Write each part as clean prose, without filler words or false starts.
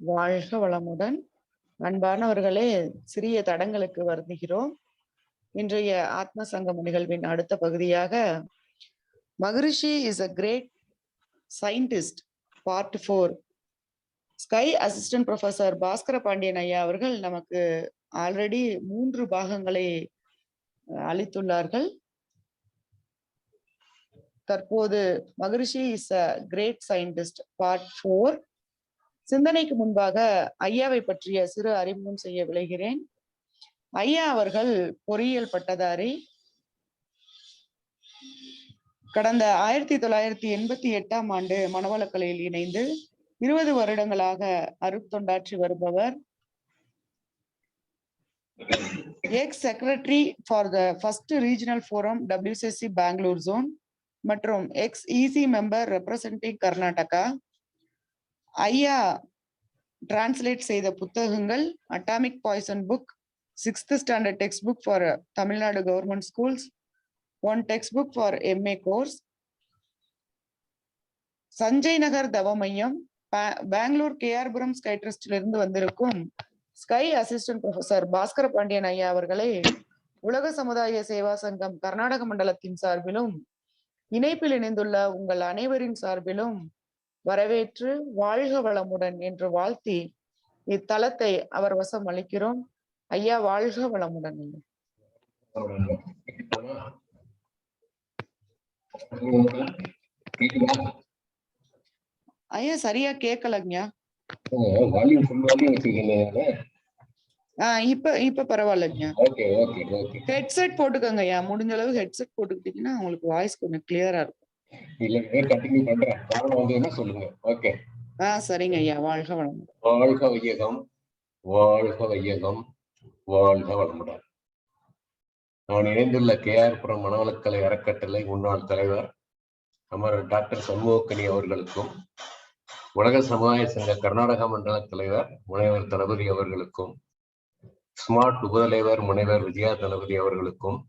வாழ்க வளமுடன். அன்பானவர்களே, சிறிய தடங்களுக்கு வருந்துகிறோம். இன்றைய ஆத்ம சங்கம் நிகழ்வின் அடுத்த பகுதியாக Maharishi is a great scientist part 4 SKY assistant professor Bhaskara Pandian ஐயா அவர்கள் நமக்கு ஆல்ரெடி 3 பாகங்களை அளித்துள்ளார்கள். தற்போது Maharishi is a great scientist part 4. சிந்தனைக்கு முன்பாக ஐயாவை பற்றிய சிறு அறிமுகம் செய்ய விளைகிறேன். ஐயா அவர்கள் பொறியியல் பட்டதாரி. கடந்த 1988ஆம் ஆண்டு மனவளக்கலையில் இணைந்து 20 வருடங்களாக அருட்தொண்டாற்றி வருபவர். Ex secretary for the first regional forum WCC Bangalore zone மற்றும் ex EC member representing Karnataka. ஐயா டிரான்ஸ்லேட் செய்த புத்தகங்கள் atomic poison book, 6th standard text book for Tamil Nadu government schools, 1 text book for MA course, Sanjay Nagar தவ மையம், பெங்களூர் கேஆர்புரம் ஸ்கை ட்ரஸ்டிலிருந்து வந்திருக்கும் SKY assistant professor Bhaskara Pandian ஐயா அவர்களை உலக சமுதாய சேவா சங்கம் கர்நாடக மண்டலத்தின் சார்பிலும் இணைப்பில் இணைந்துள்ள உங்கள் அனைவரின் சார்பிலும் வரவேற்று வாழ்க வளமுடன் என்று வாழ்த்தி இத்தலத்தை அவர் வசம் அளிக்கிறோம். ஐயா வாழ்க வளமுடன். ஐயா சரியா கேட்கலங்க. இப்ப பரவாயில்லைங்க. ஹெட்செட் போட்டுக்கோங்க ஐயா, முடிஞ்ச அளவு ஹெட்செட் போட்டுக்கிட்டீங்கன்னா உங்களுக்கு வாய்ஸ் கொஞ்சம் கிளியரா இருக்கும். சரிங்க ஐயா. வாழ்க வளமுடன். வாழ்க வையகம், வாழ்க வையகம், வாழ்க வளமுடன். நான் இணைந்துள்ள கேஆர்புரம் மனவளக்கலை அறக்கட்டளை முன்னாள் தலைவர் அமரர் டாக்டர் சண்முகக்கனி அவர்களுக்கும், உலக சமுதாய சங்க கர்நாடக மண்டல தலைவர் முனைவர் தளபதி அவர்களுக்கும், ஸ்மார்ட் உபதலைவர் முனைவர் விஜயா தளபதி அவர்களுக்கும்,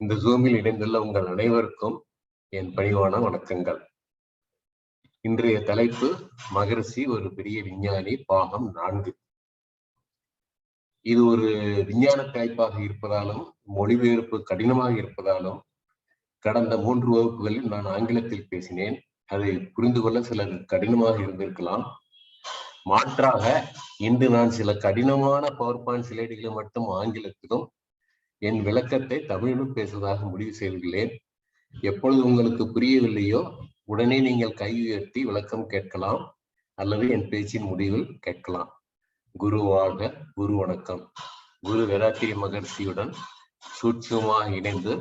இந்த ஜூமில் இணைந்துள்ள உங்கள் அனைவருக்கும் என் பணிவான வணக்கங்கள். இன்றைய தலைப்பு மகரிஷி ஒரு பெரிய விஞ்ஞானி, பாகம் 4. இது ஒரு விஞ்ஞான தலைப்பாக இருப்பதாலும் மொழிபெயர்ப்பு கடினமாக இருப்பதாலும் கடந்த 3 வகுப்புகளில் நான் ஆங்கிலத்தில் பேசினேன். அதை புரிந்து கொள்ள சிலர் கடினமாக இருந்திருக்கலாம். மாற்றாக இன்று நான் சில கடினமான பவர் பாயிண்ட் ஸ்லைடுகளை மட்டும் ஆங்கிலத்திலும் என் விளக்கத்தை தமிழிலும் பேசுவதாக முடிவு செய்துள்ளேன். எப்பொழுது உங்களுக்கு புரியவில்லையோ உடனே நீங்கள் கை உயர்த்தி விளக்கம் கேட்கலாம் அல்லது என் பேச்சின் முடிவில் கேட்கலாம். குரு வாழ்க, குரு வணக்கம். குரு வேதாத்திரி மகரிஷியுடன் சூட்சுமமாக இணைந்து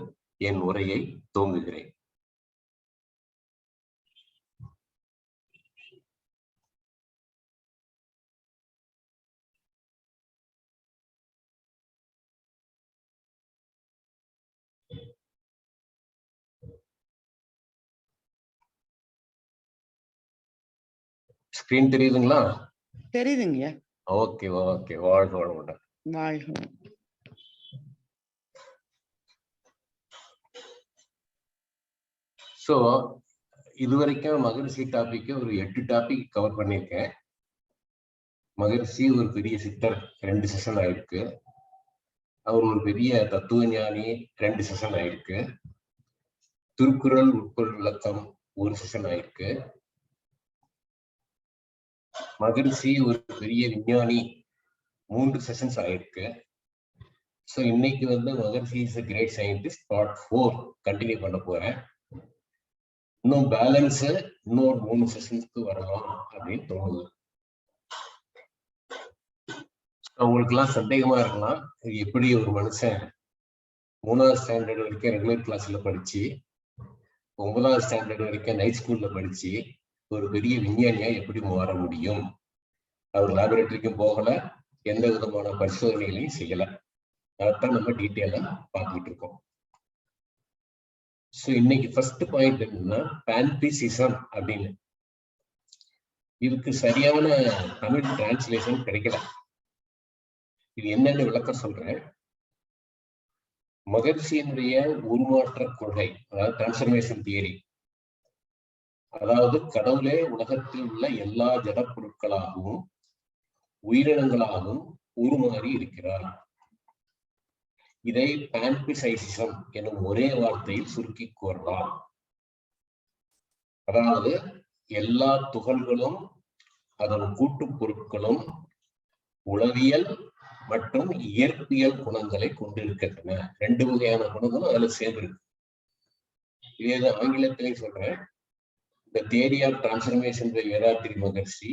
என் உரையை துவங்குகிறேன். ஸ்கிரீன் தெரியுதுங்களா? தெரியுதுங்க. Okay okay. வாழ்க வளமுடன். வாழ்க. சோ இதுவரைக்கும் மகரிஷி டாபிக் ஒரு 8 டாபிக் கவர் பண்ணியிருக்கேன். மகரிஷி ஒரு பெரிய சித்தர் 2 செஷன் ஆயிருக்கு. அவர் ஒரு பெரிய தத்துவ ஞானி 2 செஷன் ஆயிருக்கு. திருக்குறள் உட்பொருள் விளக்கம் 1 செஷன் ஆயிருக்கு. மகரிஷி ஒரு பெரிய விஞ்ஞானி 3 செஷன்ஸ் ஆயிருக்கு. ஸோ இன்னைக்கு Maharishi is a great scientist part 4 continue பண்ண போறேன். இன்னும் பேலன்ஸ் இன்னொரு 3 செஷன்ஸ்க்கு வரலாம் அப்படின்னு தோணுது. உங்களுக்கு எல்லாம் சந்தேகமா இருக்கலாம், எப்படி ஒரு மனுஷன் 3வது ஸ்டாண்டர்ட் வரைக்கும் ரெகுலர் கிளாஸ்ல படிச்சு 9வது ஸ்டாண்டர்ட் வரைக்கும் நைட் ஸ்கூல்ல படிச்சு ஒரு பெரிய விஞ்ஞானியா எப்படி மாற முடியும்? அவர் லேபரேட்டரிக்கும் போகல, எந்த விதமான பரிசோதனைகளையும் செய்யல. அதைத்தான் நம்ம டீட்டெயிலா பார்த்துட்டு இருக்கோம். ஸோ இன்னைக்கு ஃபர்ஸ்ட் பாயிண்ட் என்னன்னா பான்பிசிசம் அப்படின்னு. இதுக்கு சரியான தமிழ் டிரான்ஸ்லேஷன் கிடைக்கல. இது என்னன்னு விளக்க சொல்றேன். மகரிஷியினுடைய உருமாற்ற கொள்கை, அதாவது டிரான்ஸ்ஃபர்மேஷன் தியரி, அதாவது கடவுளே உலகத்தில் உள்ள எல்லா ஜட பொருட்களாகவும் உயிரினங்களாகவும் உருமாறி இருக்கிறார். இதை பான்பிசைசிசம் எனும் ஒரே வார்த்தையில் சுருக்கி கூறலாம். அதாவது எல்லா துகள்களும் அதன் கூட்டு பொருட்களும் உளவியல் மற்றும் இயற்பியல் குணங்களை கொண்டிருக்கின்றன. 2 வகையான குணங்களும் அதுல சேர்ந்து. இதே ஆங்கிலத்திலே சொல்றேன். The theory of transformation by Vedatri Maharshi,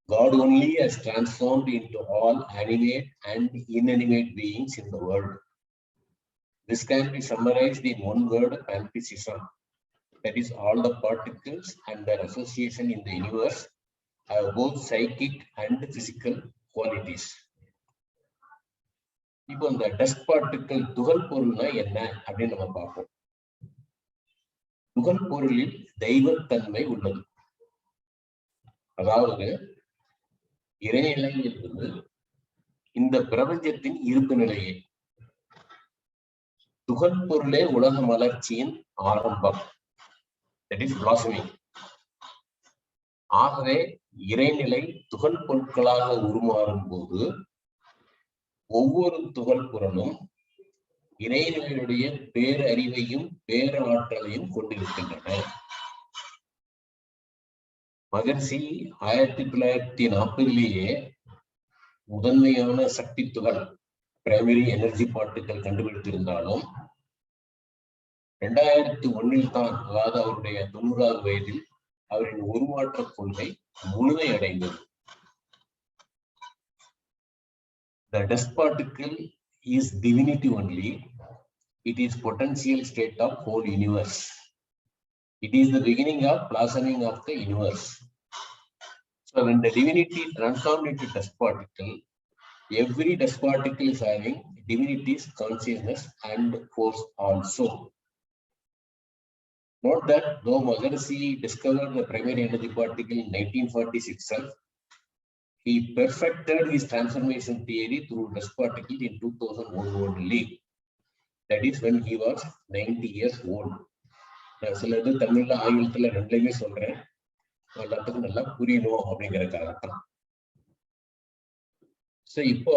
God only has transformed into all animate and inanimate beings in the world. This can be summarized in one word, panpsychism. That is, all the particles and their association in the universe have both psychic and physical qualities. இப்போ இந்த dust particle துகள் பொருள்னா என்ன அப்படின்னு நம்ம பார்ப்போம். துகள் பொருளில் தெய்வத்தன்மை உள்ளது. அதாவது இறைநிலை என்பது இந்த பிரபஞ்சத்தின் இருப்பு நிலையே. துகள் பொருளே உலக மலர்ச்சியின் ஆரம்பம். That is blossoming. ஆகவே இறைநிலை துகள் பொருட்களாக உருமாறும் போது ஒவ்வொரு துகள் பொருளும் இறைநிலையுடைய பேரறிவையும் பேராற்றலையும் கொண்டிருக்கின்றன. மகர்ஷி 1940 முதன்மையான சக்தி துகள் பிரைமரி எனர்ஜி பார்ட்டிக்கல் கண்டுபிடித்திருந்தாலும் 2001 தான், அதாவது அவருடைய 90வது வயதில் அவரின் உருமாற்ற கொள்கை முழுமையடைந்தது. The dust particle is divinity only. It is potential state of whole universe. It is the beginning of blossoming of the universe. So when the divinity transformed into dust particle, every dust particle is having divinity's consciousness and force also. Note that though Maharshi discovered the primary energy particle in 1946 itself, he perfected his transformation theory through dust particle in 2001 only. That is when he was 90 years old. நான் சிலது தமிழ்ல ஆங்கிலத்துல ரெண்டுலையுமே சொல்றேன், எல்லாத்துக்கும் நல்லா புரியணும் அப்படிங்கிறதுக்காகத்தான். இப்போ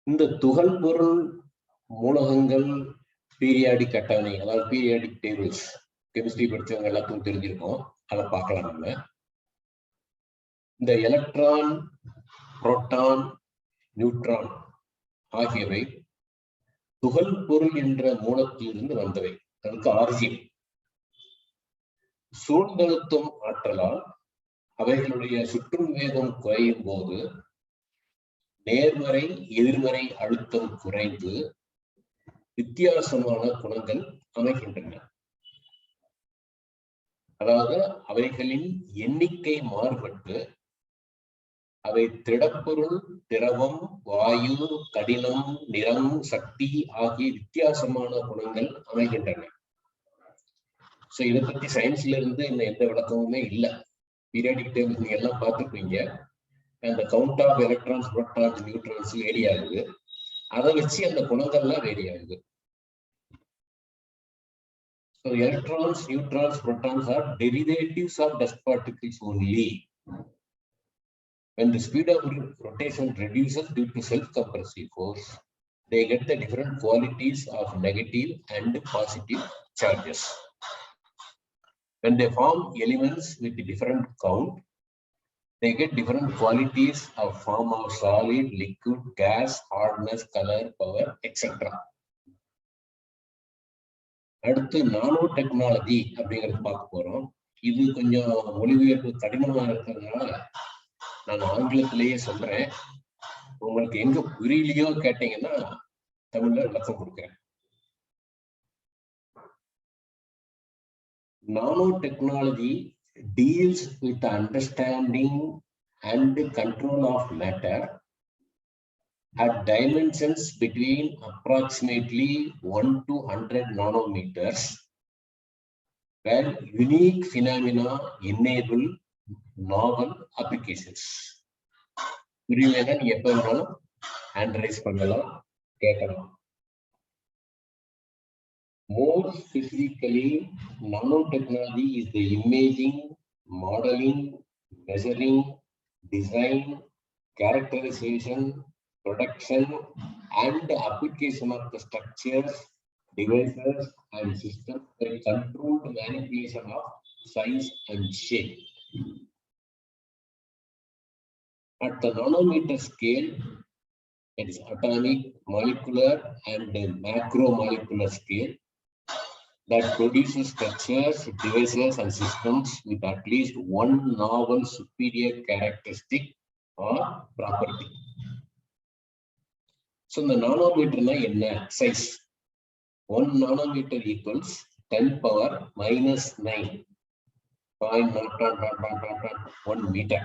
இந்த துகள் பொருள் மூலகங்கள் பீரியாடிக் அட்டவணை, அதாவது பீரியாடிக் டேபிள்ஸ், கெமிஸ்ட்ரி படிச்சவங்க எல்லாத்துக்கும் தெரிஞ்சிருக்கோம். அதை பார்க்கலாம். நம்ம இந்த எலக்ட்ரான், புரோட்டான், நியூட்ரான் ஆகியவை துகள் பொருள் என்ற மூலத்திலிருந்து வந்தவை. அதுக்கு ஆரிஜின். சூழ்ந்தழுத்தும் ஆற்றலால் அவைகளுடைய சுற்றும் வேகம் குறையும் போது நேர்மறை எதிர்மறை அழுத்தம் குறைந்து வித்தியாசமான குணங்கள் அமைகின்றன. அதாவது அவைகளின் எண்ணிக்கை மாறுபட்டு அவை திடப்பொருள், திரவம், வாயு, கடினம், நிறம், சக்தி ஆகிய வித்தியாசமான குணங்கள் அமைகின்றன. இதை பத்தி சயின்ஸ்ல இருந்து இன்னும் எந்த விளக்கமுமே இல்லை. பீரியாடிக் டேபிள் நீங்க எல்லாம் பார்த்துருப்பீங்க. அந்த count of electrons, protons, neutrons vary ஆகுது. அதை வச்சு அந்த குணங்கள்லாம் வேரி ஆகுது. So electrons, neutrons, protons are derivatives of dust particles only. When the speed of rotation reduces due to self-compressive force, they get the different qualities of negative and positive charges. When they form elements with different count, they get different qualities of form of solid, liquid, gas, hardness, color, power, etc. அடுத்து nano technology அப்படிங்கிறது பார்க்க போறோம். இது கொஞ்சம் மொழிபெயர்ப்பு கடினமா இருக்கிறதுனால நான் ஆங்கிலத்திலேயே சொல்றேன். உங்களுக்கு எங்க புரியலையோ கேட்டீங்கன்னா தமிழ்ல விளக்கம் கொடுக்கிறேன். Nanotechnology deals with the understanding and control of matter at dimensions between approximately 1 to 100 nanometers, where unique phenomena enable novel applications. புரியலன்னா நீங்க எப்ப வேணாலும் ஹேண்ட் ரைஸ் பண்ணலாம், கேட்கலாம். More specifically, nanotechnology is the imaging, modeling, measuring, design, characterization, production, and application of the structures, devices, and systems by controlled manipulation of size and shape. At the nanometer scale, it is atomic, molecular, and macromolecular scale, that produces structures, devices, and systems with at least one novel superior characteristic or property. So the nanometer in size, 1 nanometer equals 10 power minus 9, 0.1 meter.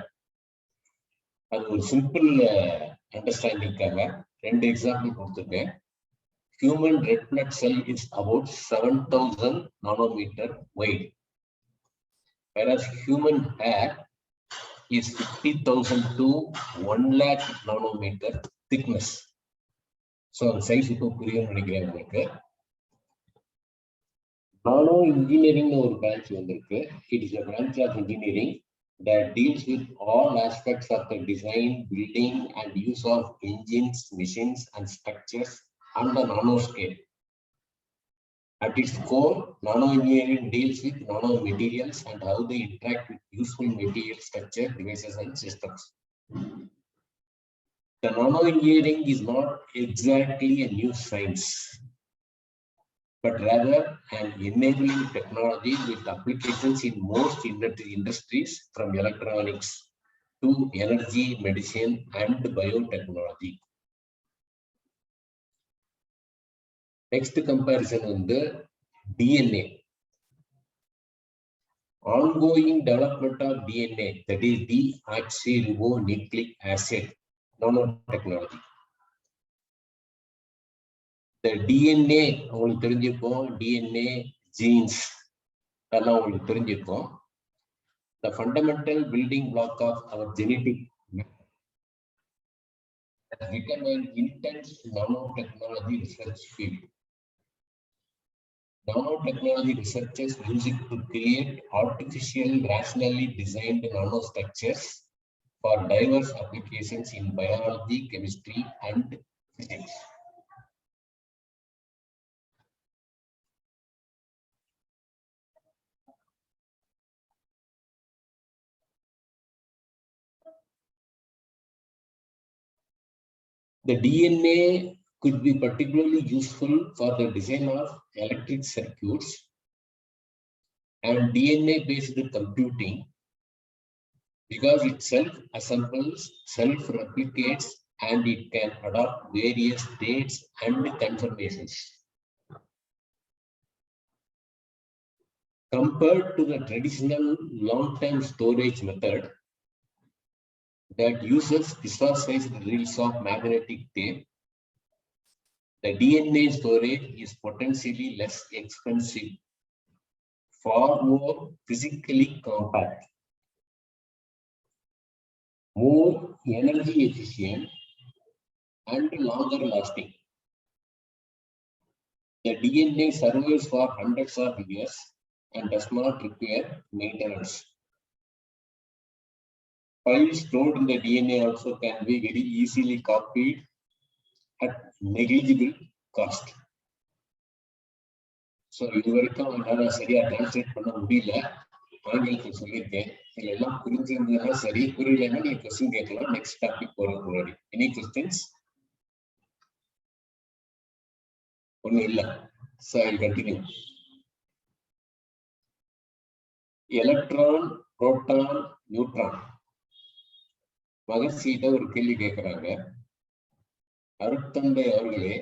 அது ஒரு simple அண்டர்ஸ்டாண்டிங்காக 2 example கொடுத்துருக்கேன். Human red blood cell is about 7,000 nanometer wide, whereas human hair is 50,000 to 1 lakh nanometer thickness. So size இப்போ புரியும் நினைக்கிறேன் உங்களுக்கு. Nano engineering ஒரு branch வந்திருக்கு. It is a branch of engineering that deals with all aspects of the design, building, and use of engines, machines, and structures on the nanoscale. At its core, nanoengineering deals with nanomaterials and how they interact with useful material structure, devices, and systems. The nanoengineering is not exactly a new science, but rather an enabling technology with applications in most industries, from electronics to energy, medicine, and biotechnology. Next comparison on the DNA. Ongoing development of DNA, that is deoxyribonucleic acid nanotechnology. The DNA, உங்களுக்கு தெரிஞ்சிருக்கும், DNA, genes, அதெல்லாம் உங்களுக்கு தெரிஞ்சிருக்கும். The fundamental building block of our genetic has become an intense nanotechnology research field. Nanotechnology researchers use it to create artificial, rationally designed nanostructures for diverse applications in biology, chemistry, and physics. The DNA could be particularly useful for the design of electric circuits and DNA-based computing, because it self-assembles, self-replicates, and it can adopt various states and conformations. Compared to the traditional long-term storage method that uses precise reels of magnetic tape, the DNA storage is potentially less expensive, far more physically compact, more energy efficient, and longer lasting. The DNA survives for hundreds of years and does not require maintenance. Files stored in the DNA also can be very easily copied at negligible cost. So இதுவரைக்கும் என்னால சரியா translate பண்ண முடியல, ஆங்கிலத்தில் சொல்லியிருக்கேன். இதுல எல்லாம் புரிஞ்சிருந்ததுன்னா சரி, புரியலன்னா நீங்க கொஸ்டின் கேட்கலாம். நெக்ஸ்ட் டாபிக் போறதுக்கு முன்னாடி எனி கொஸ்டின்ஸ்? ஒன்றும் இல்லை. So I'll continue. Electron, proton, neutron. மகர்ஷியிட்ட ஒரு கேள்வி கேட்கிறாங்க, அருட்தந்தை அவர்களே,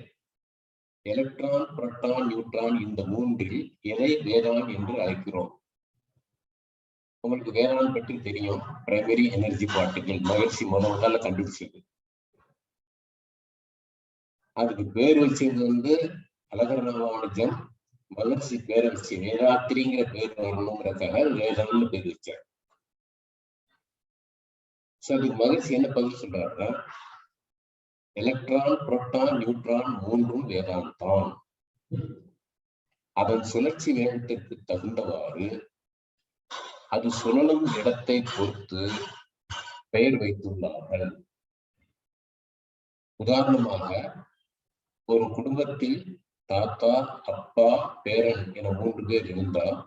எலக்ட்ரான், புரோட்டான், நியூட்ரான் இந்த மூன்றில் எதை வேதான் என்று அழைக்கிறோம்? உங்களுக்கு வேதான் பற்றி தெரியும், பிரைமரி எனர்ஜி பார்ட்டிகள், மகர்ஷி முதல்ல கண்டுபிடிச்சது. அதுக்கு பேர் வச்சது அழகர் ராமானுஜம். மகர்ஷி பேரை வச்சு வேதாத்திரிங்கிற பேர் வரணுங்கிறதுக்காக வேதான்னு பேர் வச்சார். அதுக்கு மகர்ஷி என்ன பதில் சொல்றாருன்னா, எலக்ட்ரான், புரோட்டான், நியூட்ரான் மூன்றும் வேதாந்தான். அதன் சுழற்சி வேகத்திற்கு தகுந்தவாறு அது சுழலும் இடத்தை பொறுத்து பெயர் வைத்துள்ளார்கள். உதாரணமாக, ஒரு குடும்பத்தில் தாத்தா, அப்பா, பேரன் என 3 பேர் இருந்தால்,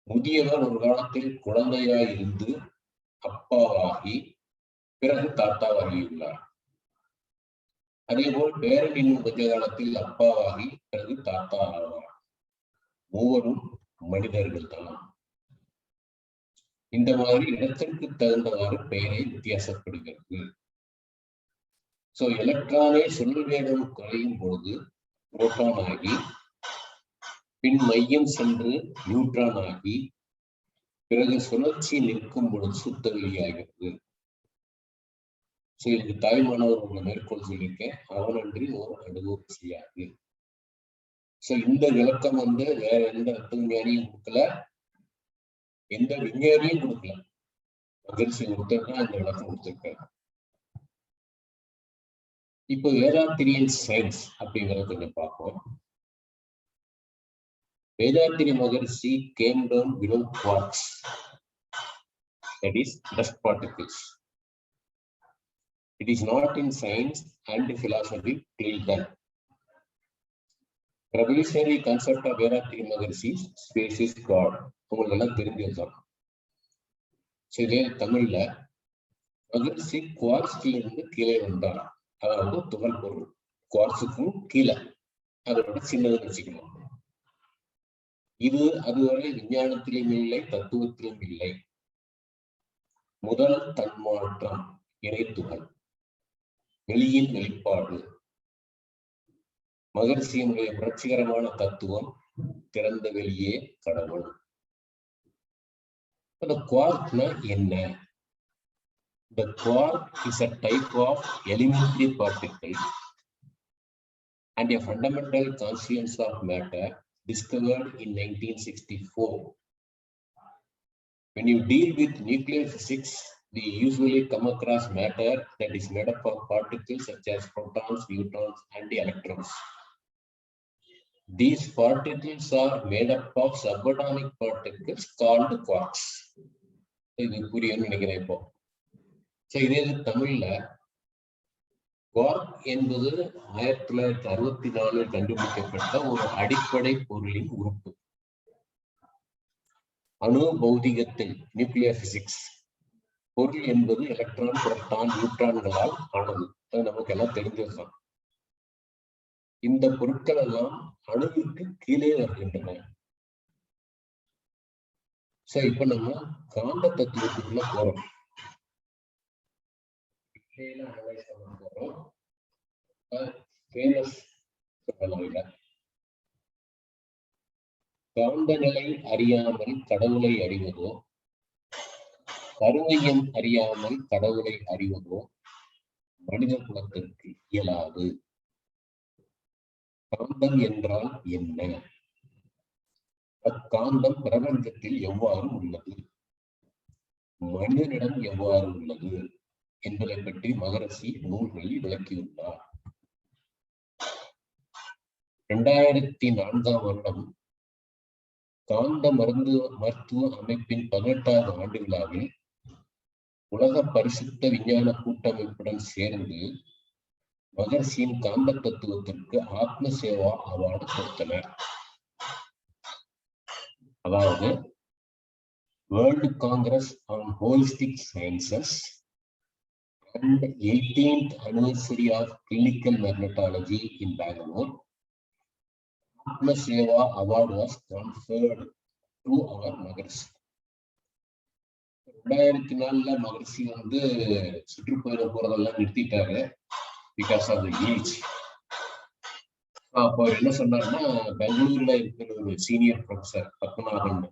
முதியவர் ஒரு காலத்தில் குழந்தையாய் இருந்து அப்பாவாகி பிறகு தாத்தாவாகியுள்ளார். அதேபோல் பேரன் இன்னும் கொஞ்ச காலத்தில் அப்பாவாகி பிறகு தாத்தா ஆவார். மூவரும் மனிதர்கள் தான். இந்த மாதிரி இடத்திற்கு தகுந்தவாறு பெயரை வித்தியாசப்படுகிறது. சோ எலக்ட்ரானை சுழல் வேகம் குறையும் போது புரோட்டான் ஆகி, பின் மையம் சென்று நியூட்ரான் ஆகி, பிறகு சுழற்சி நிற்கும் பொழுது சுத்த வெளியாகிறது. இதுக்கு தாய்மானவர் உங்களை மேற்கோள் சொல்லியிருக்கேன். அவனன்றி ஒரு அனுபவம் செய்யாது. இந்த விளக்கம் வேற எந்த தத்துவஞானியும் கொடுக்கல, எந்த விஞ்ஞானியும் கொடுக்கல. மகிழ்ச்சி ஒருத்தர் தான் இந்த விளக்கம் கொடுத்திருக்காரு. இப்போ வேதாத்திரியன் சயின்ஸ் அப்படிங்கிறத கொஞ்சம் பார்ப்போம். Vedatri Maharshi came down below quarks, that is dust particles. It is not in science and philosophy till then. Revolutionary concept of Vedatri Maharshi, space is God. உங்களுக்கு எல்லாம் தெரிஞ்சதுதான். இதே தமிழ்ல மகர்ஷி குவார்க்ஸ்ல இருந்து கீழே வந்தார். அதாவது துகள் பொருள் குவார்க்ஸுக்கும் கீழே, அதோட சின்னதுன்னு வச்சுக்கணும். இது அதுவரை விஞ்ஞானத்திலும் இல்லை, தத்துவத்திலும் இல்லை. முதல் தன்மாற்றம் இறைத்துகள், வெளியின் வெளிப்பாடு. மகர்ஷியினுடைய புரட்சிகரமான தத்துவம் திறந்த வெளியே கடவுள். அந்த குவார்க்னா என்ன? The quark is a type of elementary particle and a fundamental constituent of matter discovered in 1964. When you deal with nuclear physics, we usually come across matter that is made up of particles such as protons, neutrons, and electrons. These particles are made up of subatomic particles called quarks. இது புரியும்னு நினைக்கிறேன் இப்போ. இதே தமிழ்ல Quark என்பது 1964 கண்டுபிடிக்கப்பட்ட ஒரு அடிப்படை பொருளின் உறுப்பு. அணு பௌதிகத்தில் நியூக்ளியர் பிசிக்ஸ் பொருள் என்பது எலக்ட்ரான், புரோட்டான், நியூட்ரான்களால் ஆனது. அது நமக்கு எல்லாம் தெரிஞ்சதுதான். இந்த பொருட்கள் எல்லாம் அணுவிற்கு கீழே வருகின்றன. இப்ப நம்ம காந்த தத்துவத்துக்குள்ள போறோம். காந்த நிலை அறியாமல் கடவுளை அறிவதோ, கருமையம் அறியாமல் கடவுளை அறிவதோ மனித குலத்திற்கு இயலாது. காந்தம் என்றால் என்ன? அக்காந்தம் பிரபஞ்சத்தில் எவ்வாறு உள்ளது, மனிதனிடம் எவ்வாறு உள்ளது என்பதை பற்றி மகரிஷி நூல்களில் விளக்கியுள்ளார். 2004ஆம் வருடம் காந்த மருத்துவ அமைப்பின் 18வது ஆண்டு விழாவில் உலக பரிசுத்த விஞ்ஞான கூட்டமைப்புடன் சேர்ந்து மகரிஷியின் காந்த தத்துவத்திற்கு ஆத்ம சேவா அவார்டு கொடுத்தனர். அதாவது world Congress on holistic sciences and 18th anniversary of clinical magnetology in Bangalore, Atma Seva Award was conferred to our Maharshi. 2004ல மகரிஷி சுற்றுப்பயணம் போறதெல்லாம் நிறுத்திட்டாரு பிகாஸ் ஆஃப் தி ஏஜ். அப்போ என்ன சொன்னாருன்னா, பெங்களூர்ல இருக்கிற ஒரு senior professor Padmanabhan,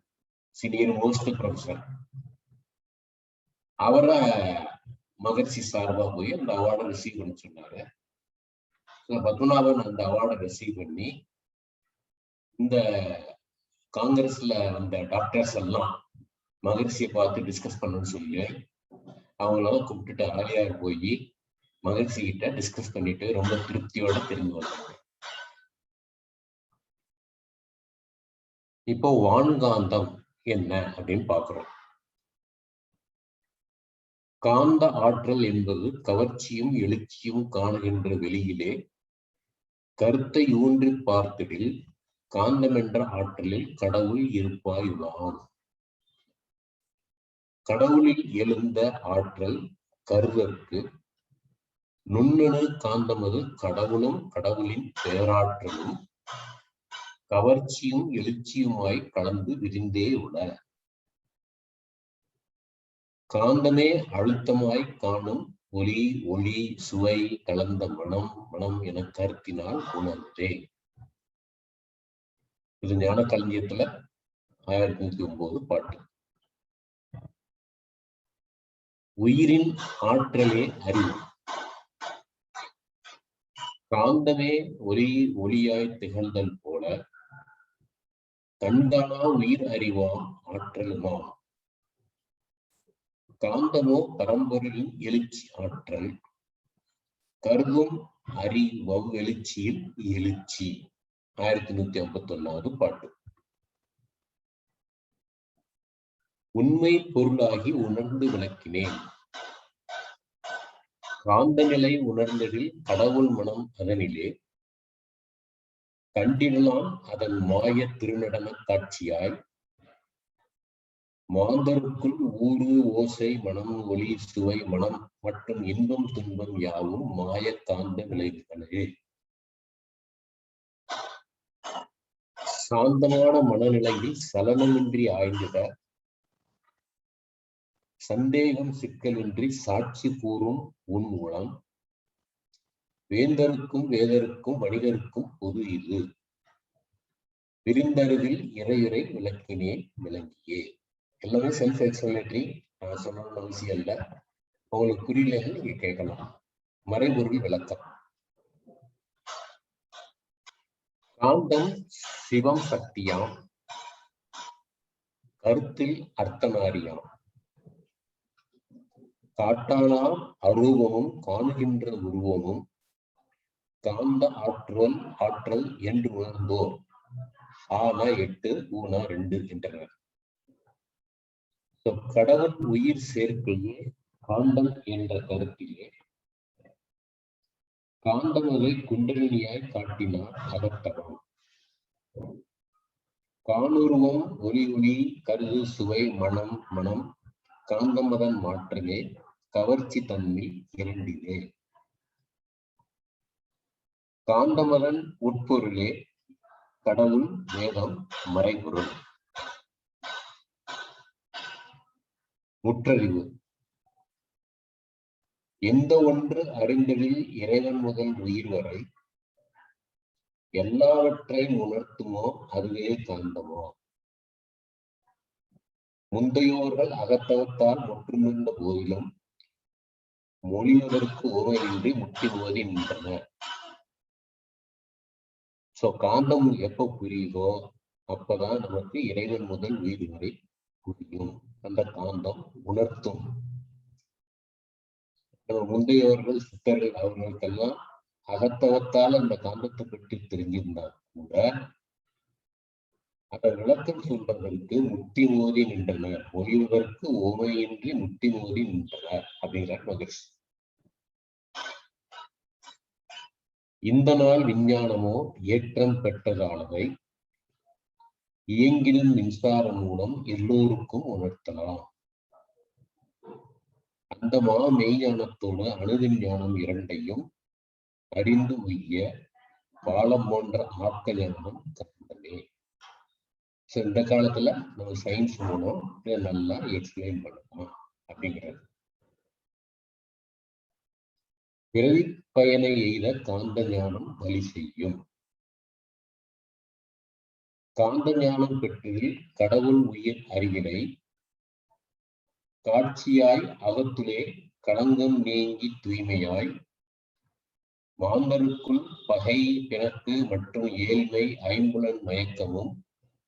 senior most professor, அவரை மகரிஷி சார்பா போய் அந்த அவார்டை ரிசீவ் பண்ண சொன்னாரு. பத்மநாபன் அந்த அவார்டை ரிசீவ் பண்ணி இந்த காங்கிரஸ்ல அந்த டாக்டர்ஸ் எல்லாம் மகரிஷியை பார்த்து டிஸ்கஸ் பண்ணணும்னு சொல்லி அவங்களாம் கூப்பிட்டுட்டு ஆலியார் போய் மகரிஷி கிட்ட டிஸ்கஸ் பண்ணிட்டு ரொம்ப திருப்தியோட திரும்பி வந்தாங்க. இப்போ வான்காந்தம் என்ன அப்படின்னு பார்க்கிறோம். காந்த ஆற்றல் என்பது கவர்ச்சியும் எழுச்சியும் காணுகின்ற வெளியிலே கருத்தை ஊன்றி பார்த்திடில் காந்தம் என்ற ஆற்றலில் கடவுள் இருப்பாயுள்ளான். கடவுளில் எழுந்த ஆற்றல் கருதற்கு நுண்ணணு காந்தமது கடவுளும் கடவுளின் பேராற்றலும் கவர்ச்சியும் எழுச்சியுமாய் கலந்து விரிந்தே உள்ள காந்தமே அழுத்தமாய் காணும் ஒளி ஒளி சுவை கலந்த மனம் மனம் என கருத்தினால் உணர்ந்தே. இது ஞான களஞ்சியத்துல 1009 பாட்டு. உயிரின் ஆற்றலே அறிவு. காந்தமே ஒளி ஒளியாய் திகழ்தல் போல கண்காணா உயிர் அறிவாம் ஆற்றலுமாம். காந்தமோ பரம்பொருளின் எழுச்சி ஆற்றல் கருதும் அறிவவ் எழுச்சியில் எழுச்சி. 1151 பாட்டு. உண்மை பொருளாகி உணர்ந்து விளக்கினேன். காந்த நிலை உணர்ந்ததில் கடவுள் மனம் அதனிலே கண்டிடலாம் அதன் மாய திருநடன காட்சியாய் மாந்தருக்குள் ஊறு ஓசை மனம் ஒளி சுவை மனம் மற்றும் இன்பம் துன்பம் யாவும் மாய காந்த விளைவுகளே. சாந்தமான மனநிலையில் சலனமின்றி ஆய்ந்திட சந்தேகம் சிக்கலின்றி சாட்சி கூறும் உன் மூலம் வேந்தருக்கும் வேதருக்கும் வணிகருக்கும் பொது இது விரிந்தறிவில் இறையுறை விளக்கினே விளங்கியே. எல்லாமே செல்ஃப் எக்ஸ்பிளனேட்டரி, நான் சொல்லணும்னு அவசியம் இல்லை. உங்களுக்கு புரியலன்னு நீங்க கேட்கலாம். மறைபொருள் விளக்கம். காந்தம் சிவம் சக்தியாம், கருத்தில் அர்த்தநாரியாம், காட்டானாம் அரூபமும் காணுகின்ற உருவமும் காந்த ஆற்றல் என்று உணர்ந்தோர் ஆனா 8 ஊனா 2 என்றனர். கடவுள் உயிர் சேர்க்கையே காந்தம் என்ற கருத்திலே காந்தமதை குண்டலினியாய் காட்டினார் அகத்தவம். காணுருவம் ஒளி ஒளி கருது சுவை மனம் மனம் காந்தமதன் மாற்றமே கவர்ச்சி தன்மை இரண்டிலே. காந்தமதன் உட்பொருளே கடவுள் வேதம் மறைபொருள். முற்றறிவு. எந்த ஒன்று அறிந்ததில் இறைவன் முதல் உயிர் வரை எல்லாவற்றையும் உணர்த்துமோ அதுவே காந்தமோ. முந்தையோர்கள் அகத்தவத்தால் முற்றுமிழ்ந்த போதிலும் மொழிவதற்கு உவமையின்றி முட்டி மோதி நின்றனர். காந்தம் எப்ப புரியுதோ அப்பதான் நமக்கு இறைவன் முதல் உயிர் வரை புரியும். அந்த காந்தம் உணர்த்தும். முந்தையவர்கள் சித்தர்கள் அவர்களுக்கெல்லாம் அகத்தவத்தால் அந்த காந்தத்தை பற்றி தெரிஞ்சிருந்தார் கூட அதை விளக்கம் சொல்றதற்கு முட்டி மோதி நின்றனர். மொழிவதற்கு ஓமையின்றி முட்டி மோதி நின்றனர் அப்படிங்கிறார் மகர்ஷி. இந்த நாள் விஞ்ஞானமோ ஏற்றம் பெற்றதானதை இயங்கிடும் மின்சாரம் மூலம் எல்லோருக்கும் உணர்த்தலாம். அந்த மெய்ஞானத்தோடு அணுவிஞ்ஞானம் இரண்டையும் அறிந்து உய்ய பாலம் போன்ற ஆக்க ஞானம் கண்டமே. இந்த காலத்துல நம்ம சயின்ஸ் மூலம் இதை நல்லா எக்ஸ்பிளைன் பண்ணலாம் அப்படிங்கிறது. பிறவி பயனை எய்த காந்த ஞானம் வழி செய்யும். காந்த ஞானம் பெற்றதில் கடவுள் உயிர் அறிவினை காட்சியாய் அகத்துலே களங்கம் நீங்கி தூய்மையாய் மாந்தருக்குள் பகை பிணக்கு மற்றும் ஏழ்மை ஐம்புலன் மயக்கமும்